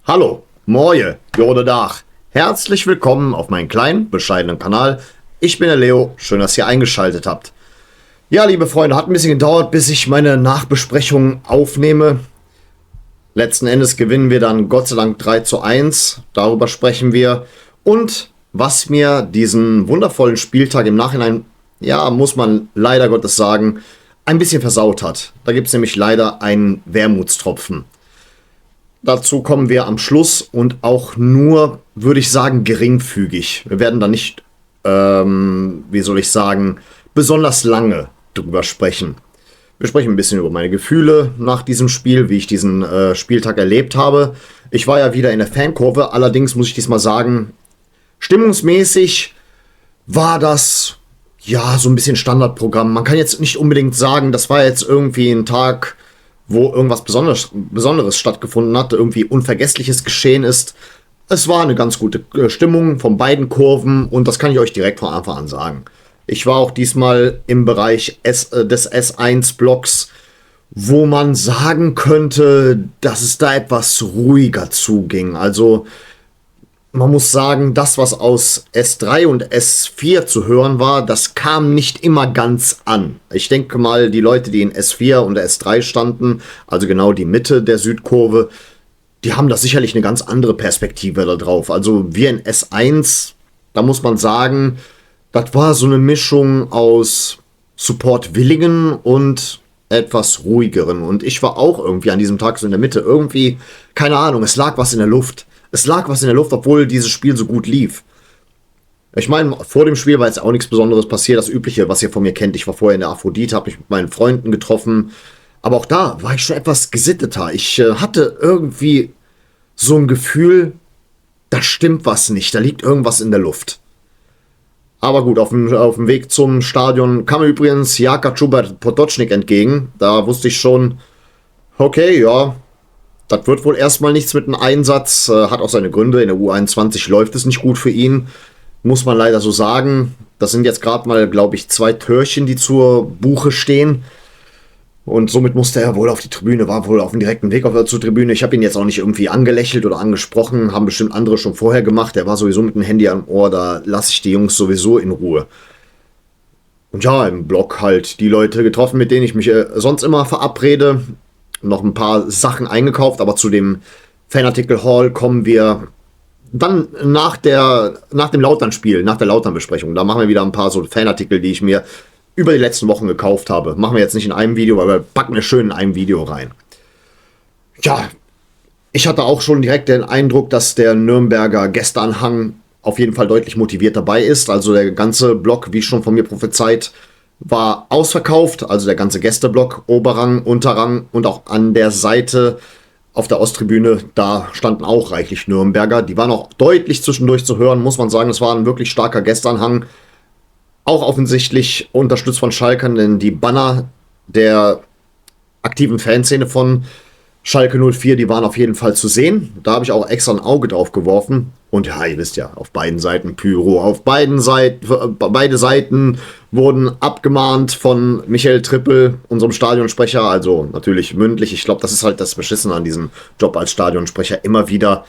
Hallo, Moje, Jode Dach. Herzlich willkommen auf meinen kleinen, bescheidenen Kanal. Ich bin der Leo, schön, dass ihr eingeschaltet habt. Ja, liebe Freunde, hat ein bisschen gedauert, bis ich meine Nachbesprechung aufnehme. Letzten Endes gewinnen wir dann Gott sei Dank 3:1. Darüber sprechen wir. Und was mir diesen wundervollen Spieltag im Nachhinein, ja, muss man leider Gottes sagen, ein bisschen versaut hat. Da gibt es nämlich leider einen Wermutstropfen. Dazu kommen wir am Schluss und auch nur, würde ich sagen, geringfügig. Wir werden da nicht, wie soll ich sagen, besonders lange drüber sprechen. Wir sprechen ein bisschen über meine Gefühle nach diesem Spiel, wie ich diesen Spieltag erlebt habe. Ich war ja wieder in der Fankurve, allerdings muss ich diesmal sagen, stimmungsmäßig war das ja so ein bisschen Standardprogramm. Man kann jetzt nicht unbedingt sagen, das war jetzt irgendwie ein Tag, wo irgendwas Besonderes stattgefunden hat, irgendwie Unvergessliches geschehen ist. Es war eine ganz gute Stimmung von beiden Kurven und das kann ich euch direkt von Anfang an sagen. Ich war auch diesmal im Bereich des S1-Blocks, wo man sagen könnte, dass es da etwas ruhiger zuging. Also man muss sagen, das, was aus S3 und S4 zu hören war, das kam nicht immer ganz an. Ich denke mal, die Leute, die in S4 und S3 standen, also genau die Mitte der Südkurve, die haben da sicherlich eine ganz andere Perspektive da drauf. Also wir in S1, da muss man sagen, das war so eine Mischung aus Support-Willigen und etwas ruhigeren. Und ich war auch irgendwie an diesem Tag so in der Mitte. Irgendwie, keine Ahnung, es lag was in der Luft. Es lag was in der Luft, obwohl dieses Spiel so gut lief. Ich meine, vor dem Spiel war jetzt auch nichts Besonderes passiert. Das Übliche, was ihr von mir kennt. Ich war vorher in der Aphrodite, habe mich mit meinen Freunden getroffen. Aber auch da war ich schon etwas gesitteter. Ich hatte irgendwie so ein Gefühl, da stimmt was nicht. Da liegt irgendwas in der Luft. Aber gut, auf dem Weg zum Stadion kam mir übrigens Jaka Čuber-Potočnik entgegen. Da wusste ich schon, okay, ja, das wird wohl erstmal nichts mit einem Einsatz. Hat auch seine Gründe. In der U21 läuft es nicht gut für ihn. Muss man leider so sagen. Das sind jetzt gerade mal, glaube ich, 2 Törchen, die zur Buche stehen. Und somit musste er wohl auf die Tribüne, war wohl auf dem direkten Weg zur Tribüne. Ich habe ihn jetzt auch nicht irgendwie angelächelt oder angesprochen. Haben bestimmt andere schon vorher gemacht. Er war sowieso mit dem Handy am Ohr. Da lasse ich die Jungs sowieso in Ruhe. Und ja, im Block halt die Leute getroffen, mit denen ich mich sonst immer verabrede. Noch ein paar Sachen eingekauft, aber zu dem Fanartikel Hall kommen wir dann nach dem Lautern-Spiel, nach der Lautern-Besprechung. Da machen wir wieder ein paar so Fanartikel, die ich mir über die letzten Wochen gekauft habe. Machen wir jetzt nicht in einem Video, aber wir packen wir schön in einem Video rein. Ja, ich hatte auch schon direkt den Eindruck, dass der Nürnberger Gästeanhang auf jeden Fall deutlich motiviert dabei ist. Also der ganze Block, wie schon von mir prophezeit, war ausverkauft, also der ganze Gästeblock, Oberrang, Unterrang und auch an der Seite auf der Osttribüne, da standen auch reichlich Nürnberger. Die waren auch deutlich zwischendurch zu hören, muss man sagen. Es war ein wirklich starker Gästeanhang. Auch offensichtlich unterstützt von Schalkern, denn die Banner der aktiven Fanszene von Schalke 04, die waren auf jeden Fall zu sehen. Da habe ich auch extra ein Auge drauf geworfen. Und ja, ihr wisst ja, auf beiden Seiten Pyro. Auf beide Seiten wurden abgemahnt von Michael Trippel, unserem Stadionsprecher. Also natürlich mündlich. Ich glaube, das ist halt das Beschissene an diesem Job als Stadionsprecher. Immer wieder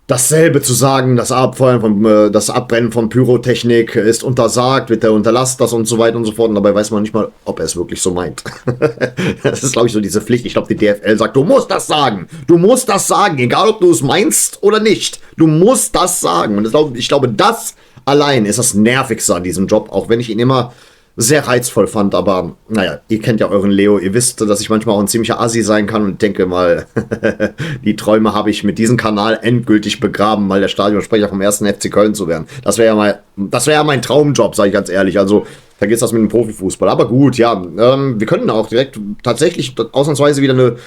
dasselbe zu sagen, das Abbrennen von Pyrotechnik ist untersagt, bitte unterlasst das und so weiter und so fort. Und dabei weiß man nicht mal, ob er es wirklich so meint. Das ist, glaube ich, so diese Pflicht. Ich glaube, die DFL sagt, du musst das sagen. Du musst das sagen, egal ob du es meinst oder nicht. Du musst das sagen. Und ich glaube, das allein ist das Nervigste an diesem Job, auch wenn ich ihn immer sehr reizvoll fand, aber naja, ihr kennt ja euren Leo, ihr wisst, dass ich manchmal auch ein ziemlicher Assi sein kann und denke mal, die Träume habe ich mit diesem Kanal endgültig begraben, mal der Stadionsprecher vom 1. FC Köln zu werden. Das wäre ja mein Traumjob, sage ich ganz ehrlich, also vergiss das mit dem Profifußball. Aber gut, ja, wir können auch direkt tatsächlich ausnahmsweise wieder eine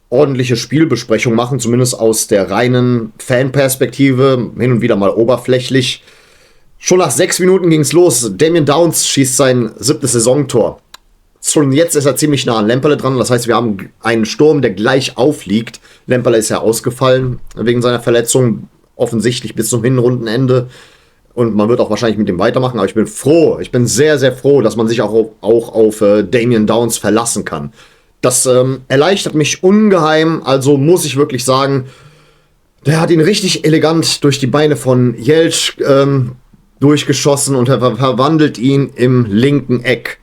ordentliche Spielbesprechung machen, zumindest aus der reinen Fanperspektive, hin und wieder mal oberflächlich. Schon nach 6 Minuten ging es los. Damien Downs schießt sein 7. Saisontor. Schon jetzt ist er ziemlich nah an Lemperle dran. Das heißt, wir haben einen Sturm, der gleich aufliegt. Lemperle ist ja ausgefallen wegen seiner Verletzung. Offensichtlich bis zum Hinrundenende. Und man wird auch wahrscheinlich mit dem weitermachen. Aber ich bin froh. Ich bin sehr, sehr froh, dass man sich auch auf Damien Downs verlassen kann. Das erleichtert mich ungeheim. Also muss ich wirklich sagen, Der hat ihn richtig elegant durch die Beine von Jeltsch durchgeschossen und er verwandelt ihn im linken Eck.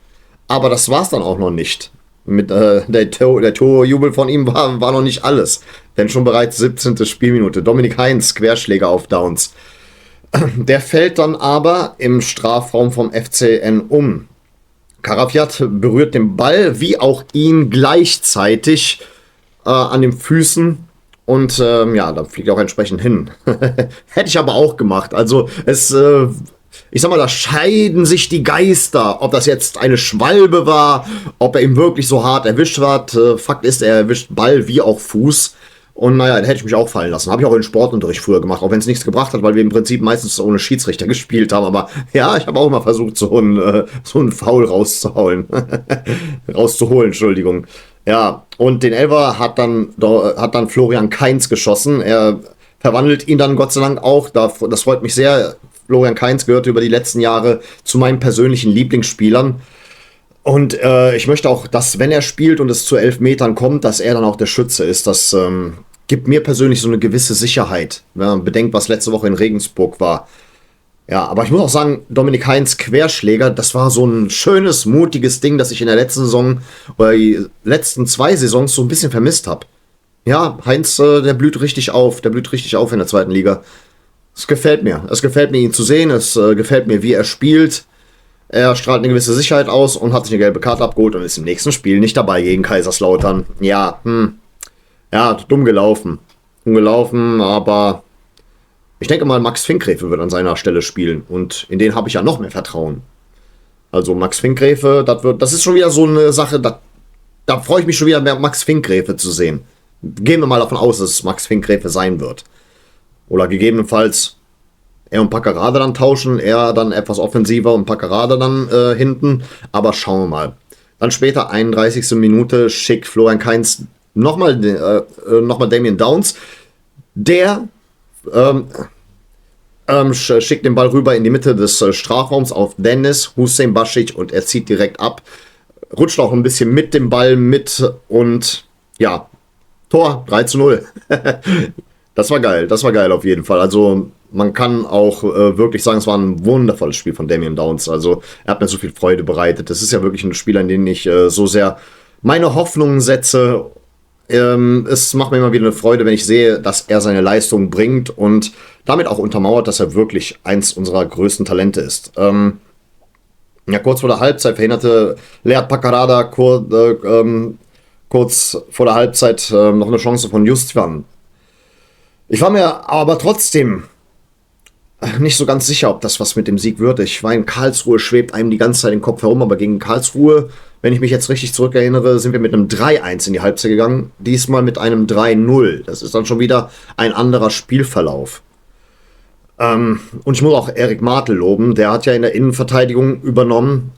Aber das war's dann auch noch nicht. Der Torjubel von ihm war noch nicht alles. Denn schon bereits 17. Spielminute. Dominik Heinz, Querschläger auf Downs. Der fällt dann aber im Strafraum vom FCN um. Karafiat berührt den Ball, wie auch ihn gleichzeitig an den Füßen. Und ja, da fliegt er auch entsprechend hin. Hätte ich aber auch gemacht. Also ich sag mal, da scheiden sich die Geister. Ob das jetzt eine Schwalbe war, ob er ihm wirklich so hart erwischt hat. Fakt ist, er erwischt Ball wie auch Fuß. Und naja, da hätte ich mich auch fallen lassen. Habe ich auch in Sportunterricht früher gemacht, auch wenn es nichts gebracht hat, weil wir im Prinzip meistens ohne Schiedsrichter gespielt haben. Aber ja, ich habe auch immer versucht, so einen Foul rauszuholen. Rauszuholen, Entschuldigung. Ja, und den Elfer hat dann Florian Kainz geschossen. Er verwandelt ihn dann Gott sei Dank auch. Das freut mich sehr. Florian Kainz gehörte über die letzten Jahre zu meinen persönlichen Lieblingsspielern. Und ich möchte auch, dass, wenn er spielt und es zu 11 Metern kommt, dass er dann auch der Schütze ist. Das gibt mir persönlich so eine gewisse Sicherheit, wenn man bedenkt, was letzte Woche in Regensburg war. Ja, aber ich muss auch sagen, Dominik Heinz Querschläger, das war so ein schönes, mutiges Ding, das ich in der letzten Saison oder die letzten 2 Saisons so ein bisschen vermisst habe. Ja, Heinz, der blüht richtig auf. Der blüht richtig auf in der 2. Liga. Es gefällt mir. Es gefällt mir, ihn zu sehen. Es gefällt mir, wie er spielt. Er strahlt eine gewisse Sicherheit aus und hat sich eine gelbe Karte abgeholt und ist im nächsten Spiel nicht dabei gegen Kaiserslautern. Ja, ja, dumm gelaufen. Dumm gelaufen, aber ich denke mal, Max Finkgräfe wird an seiner Stelle spielen. Und in den habe ich ja noch mehr Vertrauen. Also Max Finkgräfe, das ist schon wieder so eine Sache, da freue ich mich schon wieder mehr, Max Finkgräfe zu sehen. Gehen wir mal davon aus, dass es Max Finkgräfe sein wird. Oder gegebenenfalls er und Packerade dann tauschen, er dann etwas offensiver und Packerade dann hinten. Aber schauen wir mal. Dann später, 31. Minute, schickt Florian Kainz nochmal Damien Downs. Der schickt den Ball rüber in die Mitte des Strafraums auf Dennis Hussein Baschic und er zieht direkt ab. Rutscht auch ein bisschen mit dem Ball mit und ja, Tor 3:0. Das war geil auf jeden Fall. Also man kann auch wirklich sagen, es war ein wundervolles Spiel von Damien Downs. Also er hat mir so viel Freude bereitet. Das ist ja wirklich ein Spieler, in den ich so sehr meine Hoffnungen setze. Es macht mir immer wieder eine Freude, wenn ich sehe, dass er seine Leistung bringt und damit auch untermauert, dass er wirklich eins unserer größten Talente ist. Ja, kurz vor der Halbzeit verhinderte Lead Packerada kurz vor der Halbzeit noch eine Chance von Justvan. Ich war mir aber trotzdem nicht so ganz sicher, ob das was mit dem Sieg wird. Ich war in Karlsruhe, schwebt einem die ganze Zeit im Kopf herum, aber gegen Karlsruhe, wenn ich mich jetzt richtig zurückerinnere, sind wir mit einem 3:1 in die Halbzeit gegangen. Diesmal mit einem 3:0. Das ist dann schon wieder ein anderer Spielverlauf. Und ich muss auch Erik Martel loben. Der hat ja in der Innenverteidigung übernommen.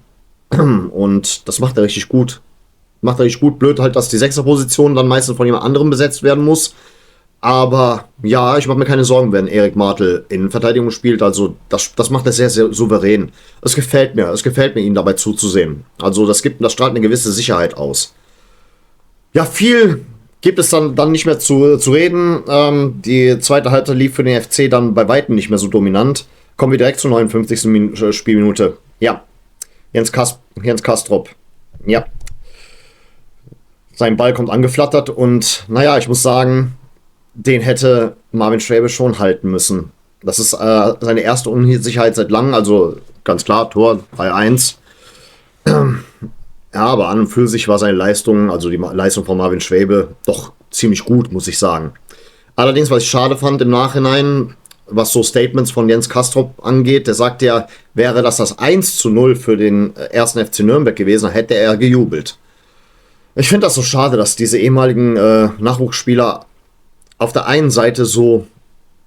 Und das macht er richtig gut. Macht er richtig gut. Blöd halt, dass die 6er-Position dann meistens von jemand anderem besetzt werden muss. Aber ja, ich mache mir keine Sorgen, wenn Erik Martel in Verteidigung spielt. Also das macht er sehr, sehr souverän. Es gefällt mir, ihm dabei zuzusehen. Also das strahlt eine gewisse Sicherheit aus. Ja, viel gibt es dann nicht mehr zu reden. Die zweite Halbzeit lief für den FC dann bei weitem nicht mehr so dominant. Kommen wir direkt zur 59. Spielminute. Ja, Jens Kastrop. Ja. Sein Ball kommt angeflattert und naja, ich muss sagen, den hätte Marvin Schwäbe schon halten müssen. Das ist seine erste Unsicherheit seit langem, also ganz klar, Tor 3:1. Ja, aber an und für sich war seine Leistung, also die Leistung von Marvin Schwäbe, doch ziemlich gut, muss ich sagen. Allerdings, was ich schade fand im Nachhinein, was so Statements von Jens Kastrop angeht, der sagte ja, wäre das 1:0 für den ersten FC Nürnberg gewesen, hätte er gejubelt. Ich finde das so schade, dass diese ehemaligen Nachwuchsspieler auf der einen Seite so,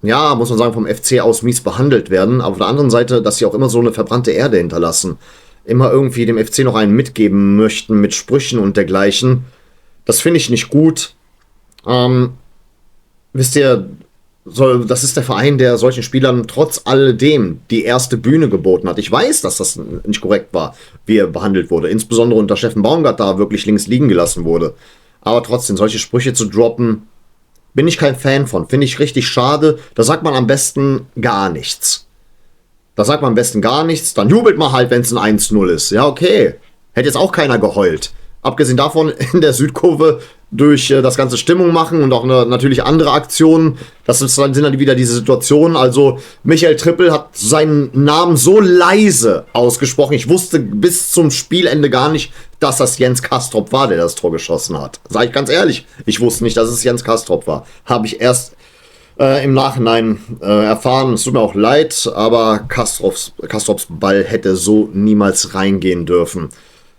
ja, muss man sagen, vom FC aus mies behandelt werden, aber auf der anderen Seite, dass sie auch immer so eine verbrannte Erde hinterlassen. Immer irgendwie dem FC noch einen mitgeben möchten mit Sprüchen und dergleichen. Das finde ich nicht gut. Wisst ihr, das ist der Verein, der solchen Spielern trotz alledem die erste Bühne geboten hat. Ich weiß, dass das nicht korrekt war, wie er behandelt wurde. Insbesondere unter Steffen Baumgart da wirklich links liegen gelassen wurde. Aber trotzdem, solche Sprüche zu droppen, Bin ich kein Fan von. Finde ich richtig schade. Da sagt man am besten gar nichts. Da sagt man am besten gar nichts. Dann jubelt man halt, wenn es ein 1-0 ist. Ja, okay. Hätte jetzt auch keiner geheult. Abgesehen davon, in der Südkurve durch das ganze Stimmung machen und auch natürlich andere Aktionen. Sind dann wieder diese Situationen. Also Michael Trippel hat seinen Namen so leise ausgesprochen. Ich wusste bis zum Spielende gar nicht, dass das Jens Kastrop war, der das Tor geschossen hat. Sag ich ganz ehrlich. Ich wusste nicht, dass es Jens Kastrop war. Habe ich erst im Nachhinein erfahren. Es tut mir auch leid, aber Kastrops Ball hätte so niemals reingehen dürfen.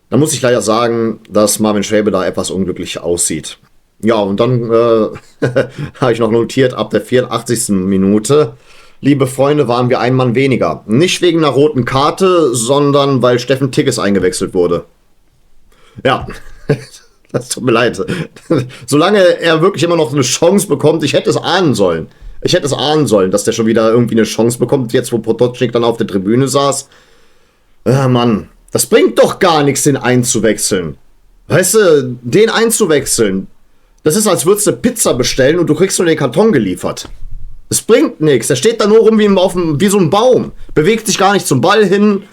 Da muss ich leider sagen, dass Marvin Schwäbe da etwas unglücklich aussieht. Ja, und dann habe ich noch notiert, ab der 84. Minute, liebe Freunde, waren wir ein Mann weniger. Nicht wegen einer roten Karte, sondern weil Steffen Tigges eingewechselt wurde. Ja, das tut mir leid. Solange er wirklich immer noch eine Chance bekommt, ich hätte es ahnen sollen. Ich hätte es ahnen sollen, dass der schon wieder irgendwie eine Chance bekommt, jetzt wo Potočnik dann auf der Tribüne saß. Mann. Das bringt doch gar nichts, den einzuwechseln. Weißt du, den einzuwechseln, das ist, als würdest du Pizza bestellen und du kriegst nur den Karton geliefert. Das bringt nichts. Der steht da nur rum wie so ein Baum. Bewegt sich gar nicht zum Ball hin.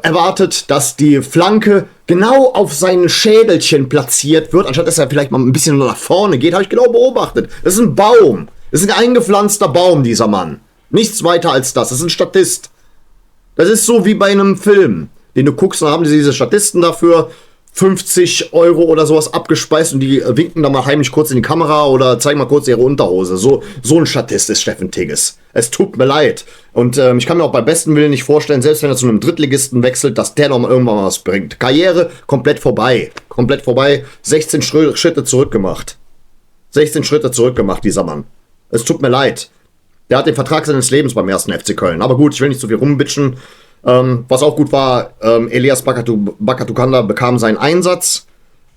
Erwartet, dass die Flanke genau auf sein Schädelchen platziert wird, anstatt dass er vielleicht mal ein bisschen nach vorne geht. Habe ich genau beobachtet. Das ist ein Baum. Das ist ein eingepflanzter Baum, dieser Mann. Nichts weiter als das. Das ist ein Statist. Das ist so wie bei einem Film, den du guckst, dann haben diese Statisten dafür 50 € oder sowas abgespeist und die winken da mal heimlich kurz in die Kamera oder zeigen mal kurz ihre Unterhose. So ein Statist ist Steffen Tigges. Es tut mir leid. Und ich kann mir auch beim besten Willen nicht vorstellen, selbst wenn er zu einem Drittligisten wechselt, dass der noch mal irgendwann was bringt. Karriere komplett vorbei. Komplett vorbei. 16 Schritte zurückgemacht. 16 Schritte zurückgemacht, dieser Mann. Es tut mir leid. Der hat den Vertrag seines Lebens beim 1. FC Köln. Aber gut, ich will nicht zu viel rumbitschen. Was auch gut war, Elias Bakatukanda bekam seinen Einsatz.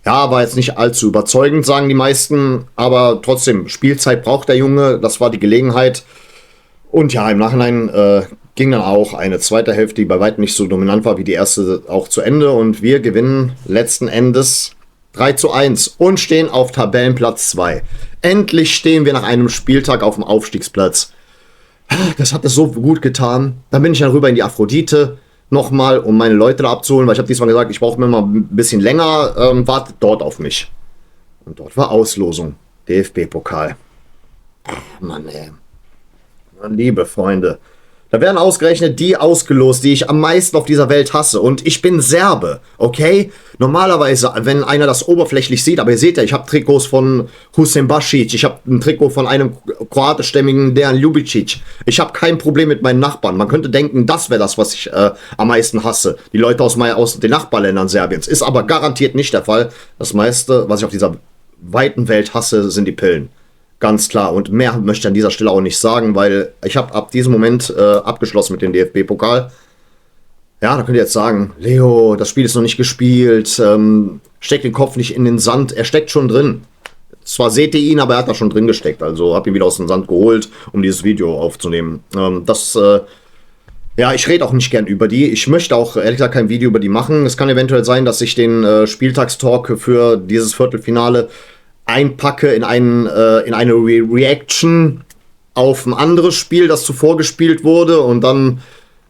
Ja, war jetzt nicht allzu überzeugend, sagen die meisten. Aber trotzdem, Spielzeit braucht der Junge. Das war die Gelegenheit. Und ja, im Nachhinein ging dann auch eine zweite Hälfte, die bei weitem nicht so dominant war wie die erste, auch zu Ende. Und wir gewinnen letzten Endes 3:1 und stehen auf Tabellenplatz 2. Endlich stehen wir nach einem Spieltag auf dem Aufstiegsplatz. Das hat es so gut getan. Dann bin ich dann rüber in die Aphrodite nochmal, um meine Leute da abzuholen, weil ich habe diesmal gesagt, ich brauche mir mal ein bisschen länger, wartet dort auf mich. Und dort war Auslosung. DFB-Pokal. Mann, ey. Mann, liebe Freunde. Da werden ausgerechnet die ausgelost, die ich am meisten auf dieser Welt hasse. Und ich bin Serbe, okay? Normalerweise, wenn einer das oberflächlich sieht, aber ihr seht ja, ich habe Trikots von Husein Basic, ich habe ein Trikot von einem kroatischstämmigen Dejan Ljubicic. Ich habe kein Problem mit meinen Nachbarn. Man könnte denken, das wäre das, was ich am meisten hasse. Die Leute aus den Nachbarländern Serbiens. Ist aber garantiert nicht der Fall. Das meiste, was ich auf dieser weiten Welt hasse, sind die Pillen. Ganz klar. Und mehr möchte ich an dieser Stelle auch nicht sagen, weil ich habe ab diesem Moment abgeschlossen mit dem DFB-Pokal. Ja, da könnt ihr jetzt sagen, Leo, das Spiel ist noch nicht gespielt, steckt den Kopf nicht in den Sand. Er steckt schon drin. Zwar seht ihr ihn, aber er hat da schon drin gesteckt. Also habe ihn wieder aus dem Sand geholt, um dieses Video aufzunehmen. Ja, ich rede auch nicht gern über die. Ich möchte auch ehrlich gesagt kein Video über die machen. Es kann eventuell sein, dass ich den Spieltagstalk für dieses Viertelfinale einpacke in eine Reaction auf ein anderes Spiel, das zuvor gespielt wurde, und dann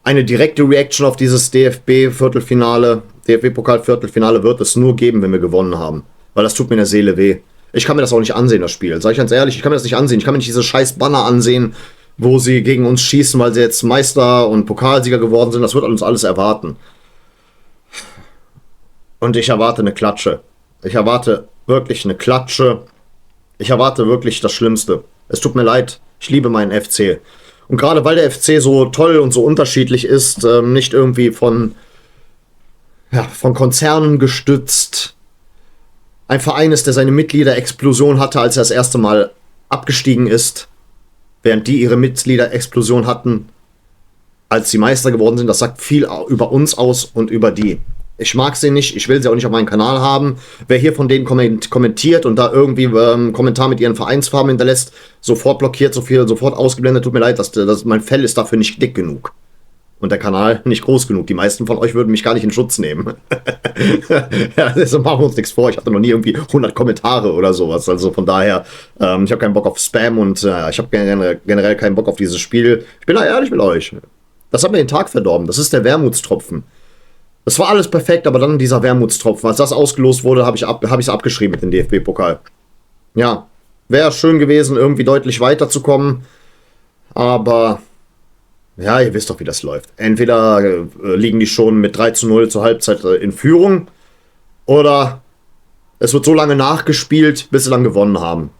eine direkte Reaction auf dieses DFB-Viertelfinale, DFB-Pokal-Viertelfinale wird es nur geben, wenn wir gewonnen haben. Weil das tut mir in der Seele weh. Ich kann mir das auch nicht ansehen, das Spiel. Sag ich ganz ehrlich, ich kann mir das nicht ansehen. Ich kann mir nicht diese scheiß Banner ansehen, wo sie gegen uns schießen, weil sie jetzt Meister und Pokalsieger geworden sind. Das wird uns alles erwarten. Und ich erwarte eine Klatsche. Ich erwarte wirklich eine Klatsche. Ich erwarte wirklich das Schlimmste. Es tut mir leid. Ich liebe meinen FC. Und gerade weil der FC so toll und so unterschiedlich ist, nicht irgendwie von Konzernen gestützt, ein Verein ist, der seine Mitgliederexplosion hatte, als er das erste Mal abgestiegen ist, während die ihre Mitgliederexplosion hatten, als sie Meister geworden sind. Das sagt viel über uns aus und über die. Ich mag sie nicht, ich will sie auch nicht auf meinem Kanal haben. Wer hier von denen kommentiert und da irgendwie Kommentar mit ihren Vereinsfarben hinterlässt, sofort blockiert, sofort ausgeblendet. Tut mir leid, mein Fell ist dafür nicht dick genug. und der Kanal nicht groß genug. Die meisten von euch würden mich gar nicht in Schutz nehmen. Ja, also machen wir uns nichts vor. Ich hatte noch nie irgendwie 100 Kommentare oder sowas. Also von daher, ich habe keinen Bock auf Spam und ich habe generell keinen Bock auf dieses Spiel. Ich bin da ehrlich mit euch. Das hat mir den Tag verdorben. Das ist der Wermutstropfen. Das war alles perfekt, aber dann dieser Wermutstropfen. Als das ausgelost wurde, habe ich es abgeschrieben mit dem DFB-Pokal. Ja, wäre schön gewesen, irgendwie deutlich weiterzukommen. Aber ja, ihr wisst doch, wie das läuft. Entweder liegen die schon mit 3:0 zur Halbzeit in Führung oder es wird so lange nachgespielt, bis sie dann gewonnen haben.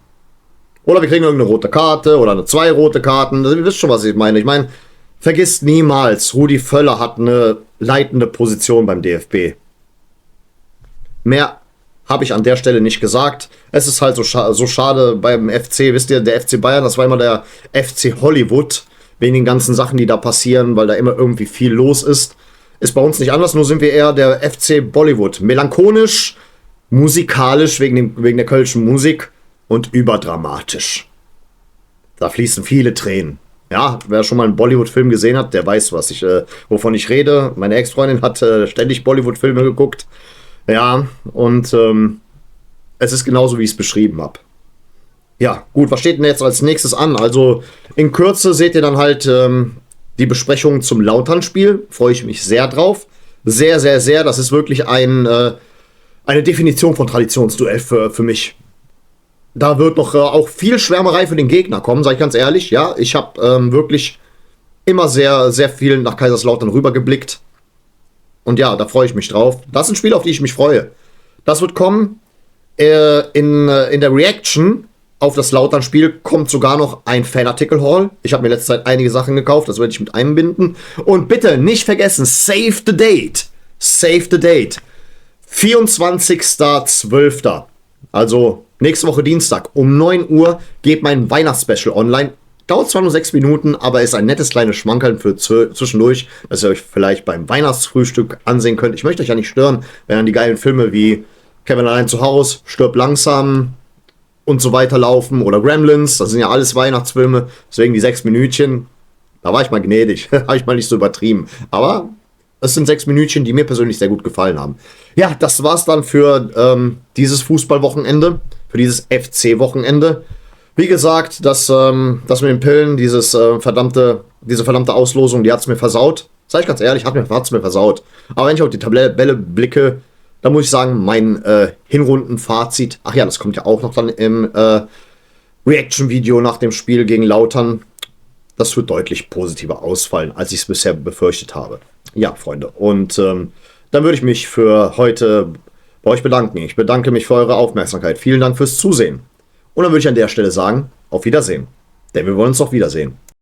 Oder wir kriegen irgendeine rote Karte oder 2 rote Karten. Ihr wisst schon, was ich meine. Ich meine, vergisst niemals, Rudi Völler hat eine leitende Position beim DFB. Mehr habe ich an der Stelle nicht gesagt. Es ist halt so schade beim FC. Wisst ihr, der FC Bayern, das war immer der FC Hollywood. Wegen den ganzen Sachen, die da passieren, weil da immer irgendwie viel los ist. Ist bei uns nicht anders, nur sind wir eher der FC Bollywood. Melancholisch, musikalisch wegen der kölschen Musik und überdramatisch. Da fließen viele Tränen. Ja, wer schon mal einen Bollywood-Film gesehen hat, der weiß, wovon ich rede. Meine Ex-Freundin hat ständig Bollywood-Filme geguckt. Ja, und es ist genauso, wie ich es beschrieben habe. Ja, gut, was steht denn jetzt als nächstes an? Also in Kürze seht ihr dann halt die Besprechung zum Lautern-Spiel. Freue ich mich sehr drauf. Sehr, sehr, sehr. Das ist wirklich eine Definition von Traditionsduell für mich. Da wird noch auch viel Schwärmerei für den Gegner kommen, sage ich ganz ehrlich. Ja, ich habe wirklich immer sehr, sehr viel nach Kaiserslautern rübergeblickt. Und ja, da freue ich mich drauf. Das sind Spiele, auf die ich mich freue. Das wird kommen. In der Reaction auf das Lautern-Spiel kommt sogar noch ein Fanartikel-Haul. Ich habe mir letzte Zeit einige Sachen gekauft, das werde ich mit einbinden. Und bitte nicht vergessen, save the date. Save the date. 24.12. Also nächste Woche Dienstag um 9 Uhr geht mein Weihnachtsspecial online. Dauert zwar nur 6 Minuten, aber ist ein nettes kleines Schmankerl für zwischendurch, dass ihr euch vielleicht beim Weihnachtsfrühstück ansehen könnt. Ich möchte euch ja nicht stören, wenn dann die geilen Filme wie Kevin allein zu Hause, Stirb langsam und so weiter laufen oder Gremlins, das sind ja alles Weihnachtsfilme, deswegen die 6 Minütchen, da war ich mal gnädig, habe ich mal nicht so übertrieben, aber es sind 6 Minütchen, die mir persönlich sehr gut gefallen haben. Ja, das war's dann für dieses Fußballwochenende, für dieses FC-Wochenende. Wie gesagt, das mit den Pillen, diese verdammte Auslosung, die hat's mir versaut. Sag ich ganz ehrlich, hat's mir versaut. Aber wenn ich auf die Tabelle blicke, da muss ich sagen, mein Hinrundenfazit, ach ja, das kommt ja auch noch dann im Reaction-Video nach dem Spiel gegen Lautern, das wird deutlich positiver ausfallen, als ich es bisher befürchtet habe. Ja, Freunde, und dann würde ich mich für heute bei euch bedanken. Ich bedanke mich für eure Aufmerksamkeit. Vielen Dank fürs Zusehen. Und dann würde ich an der Stelle sagen, auf Wiedersehen. Denn wir wollen uns doch wiedersehen.